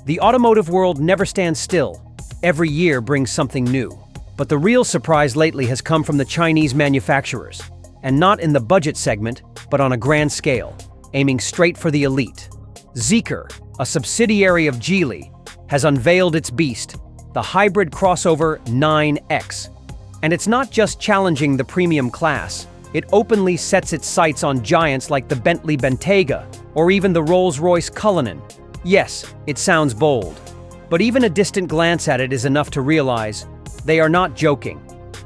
The automotive world never stands still. Every year brings something new. But the real surprise lately has come from the Chinese manufacturers. And not in the budget segment, but on a grand scale, aiming straight for the elite. Zeekr, a subsidiary of Geely, has unveiled its beast, the hybrid crossover 9X. And it's not just challenging the premium class, it openly sets its sights on giants like the Bentley Bentayga or even the Rolls-Royce Cullinan. Yes, it sounds bold, but even a distant glance at it is enough to realize they are not joking.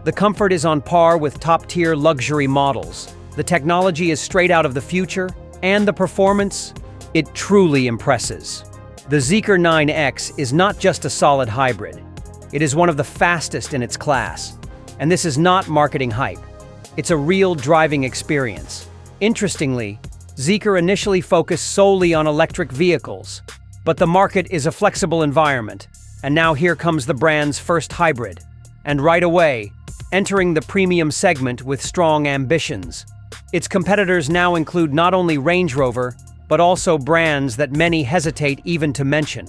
The comfort is on par with top-tier luxury models. The technology is straight out of the future, and the performance, it truly impresses. The Zeekr 9X is not just a solid hybrid. It is one of the fastest in its class. And this is not marketing hype. It's a real driving experience. Interestingly, Zeekr initially focused solely on electric vehicles, but the market is a flexible environment, and now here comes the brand's first hybrid. And right away, entering the premium segment with strong ambitions. Its competitors now include not only Range Rover, but also brands that many hesitate even to mention.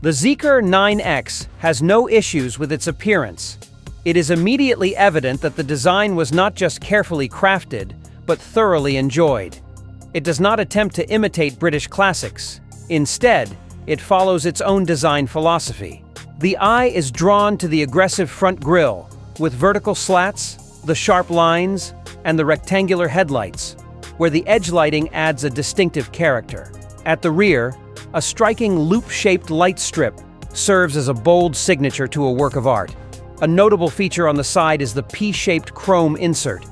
The Zeekr 9X has no issues with its appearance. It is immediately evident that the design was not just carefully crafted, but thoroughly enjoyed. It does not attempt to imitate British classics. Instead, it follows its own design philosophy. The eye is drawn to the aggressive front grille, with vertical slats, the sharp lines, and the rectangular headlights, where the edge lighting adds a distinctive character. At the rear, a striking loop-shaped light strip serves as a bold signature to a work of art. A notable feature on the side is the P-shaped chrome insert.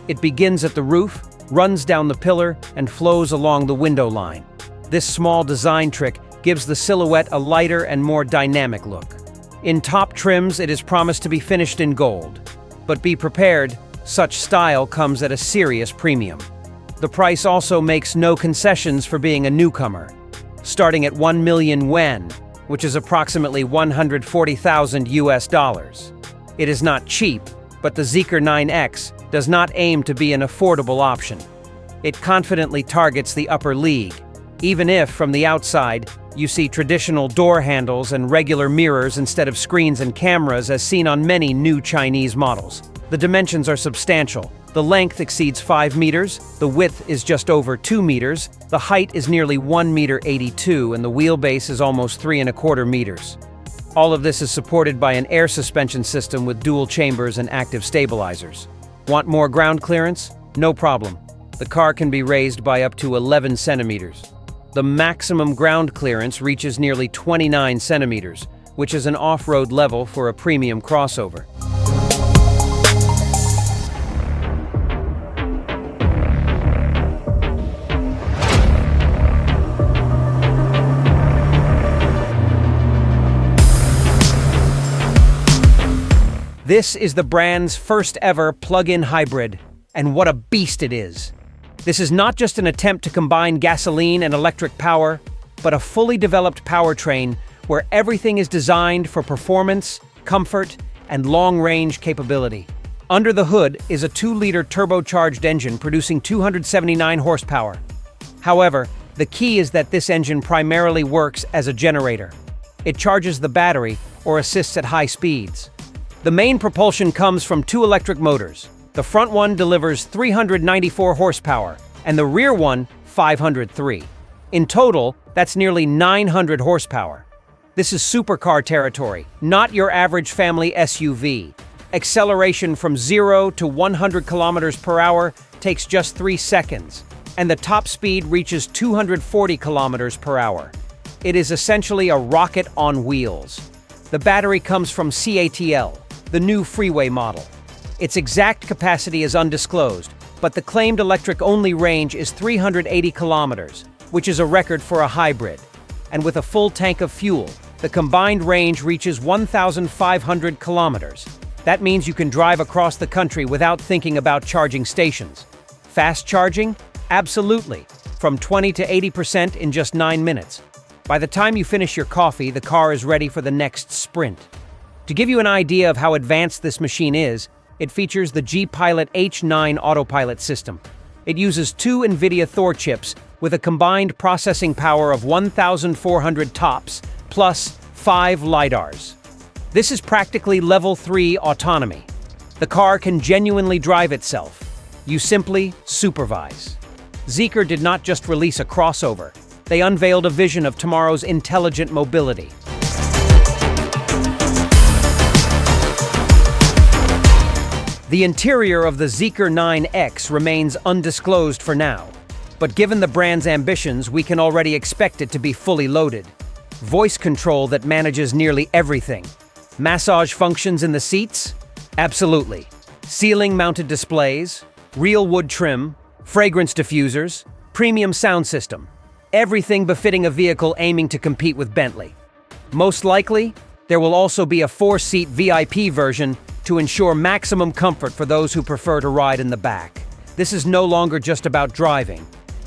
It begins at the roof, runs down the pillar, and flows along the window line. This small design trick gives the silhouette a lighter and more dynamic look. In top trims, it is promised to be finished in gold. But be prepared, such style comes at a serious premium. The price also makes no concessions for being a newcomer, starting at 1 million yuan, which is approximately 140,000 US dollars. It is not cheap, but the Zeekr 9X does not aim to be an affordable option. It confidently targets the upper league, even if, from the outside, you see traditional door handles and regular mirrors instead of screens and cameras as seen on many new Chinese models. The dimensions are substantial. The length exceeds 5 meters, the width is just over 2 meters, the height is nearly 1 meter 82, and the wheelbase is almost 3¼ meters. All of this is supported by an air suspension system with dual chambers and active stabilizers. Want more ground clearance? No problem. The car can be raised by up to 11 centimeters. The maximum ground clearance reaches nearly 29 centimeters, which is an off-road level for a premium crossover. This is the brand's first ever plug-in hybrid, and what a beast it is. This is not just an attempt to combine gasoline and electric power, but a fully developed powertrain where everything is designed for performance, comfort, and long-range capability. Under the hood is a 2-liter turbocharged engine producing 279 horsepower. However, the key is that this engine primarily works as a generator. It charges the battery or assists at high speeds. The main propulsion comes from 2 electric motors. The front one delivers 394 horsepower, and the rear one 503. In total, that's nearly 900 horsepower. This is supercar territory, not your average family SUV. Acceleration from 0 to 100 kilometers per hour takes just 3 seconds, and the top speed reaches 240 kilometers per hour. It is essentially a rocket on wheels. The battery comes from CATL, the new freeway model. Its exact capacity is undisclosed, but the claimed electric-only range is 380 kilometers, which is a record for a hybrid. And with a full tank of fuel, the combined range reaches 1,500 kilometers. That means you can drive across the country without thinking about charging stations. Fast charging? Absolutely. From 20 to 80% in just 9 minutes. By the time you finish your coffee, the car is ready for the next sprint. To give you an idea of how advanced this machine is, it features the G-Pilot H9 autopilot system. It uses two NVIDIA Thor chips with a combined processing power of 1,400 TOPS plus 5 LiDARs. This is practically level 3 autonomy. The car can genuinely drive itself. You simply supervise. Zeekr did not just release a crossover. They unveiled a vision of tomorrow's intelligent mobility. The interior of the Zeekr 9X remains undisclosed for now, but given the brand's ambitions, we can already expect it to be fully loaded. Voice control that manages nearly everything. Massage functions in the seats? Absolutely. Ceiling-mounted displays, real wood trim, fragrance diffusers, premium sound system. Everything befitting a vehicle aiming to compete with Bentley. Most likely, there will also be a 4-seat VIP version to ensure maximum comfort for those who prefer to ride in the back. This is no longer just about driving.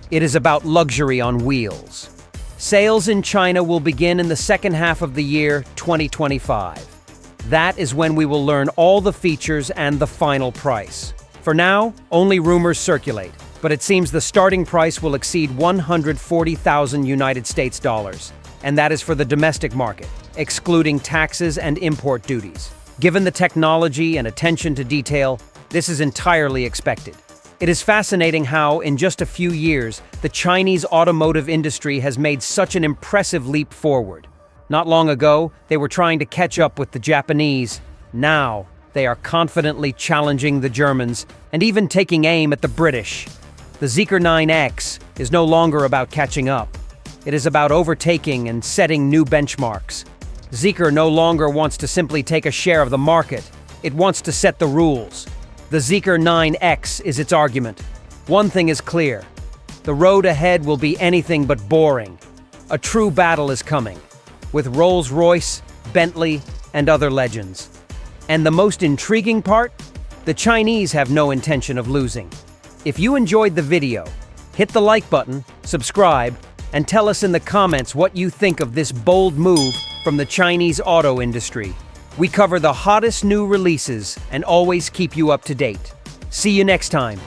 It is about luxury on wheels. Sales in China will begin in the second half of the year 2025. That is when we will learn all the features and the final price. For now, only rumors circulate, but it seems the starting price will exceed 140,000 United States dollars, and that is for the domestic market, excluding taxes and import duties. Given the technology and attention to detail, this is entirely expected. It is fascinating how, in just a few years, the Chinese automotive industry has made such an impressive leap forward. Not long ago, they were trying to catch up with the Japanese. Now, they are confidently challenging the Germans and even taking aim at the British. The Zeekr 9X is no longer about catching up. It is about overtaking and setting new benchmarks. Zeekr no longer wants to simply take a share of the market. It wants to set the rules. The Zeekr 9X is its argument. One thing is clear. The road ahead will be anything but boring. A true battle is coming, with Rolls-Royce, Bentley, and other legends. And the most intriguing part? The Chinese have no intention of losing. If you enjoyed the video, hit the like button, subscribe, and tell us in the comments what you think of this bold move from the Chinese auto industry. We cover the hottest new releases and always keep you up to date. See you next time.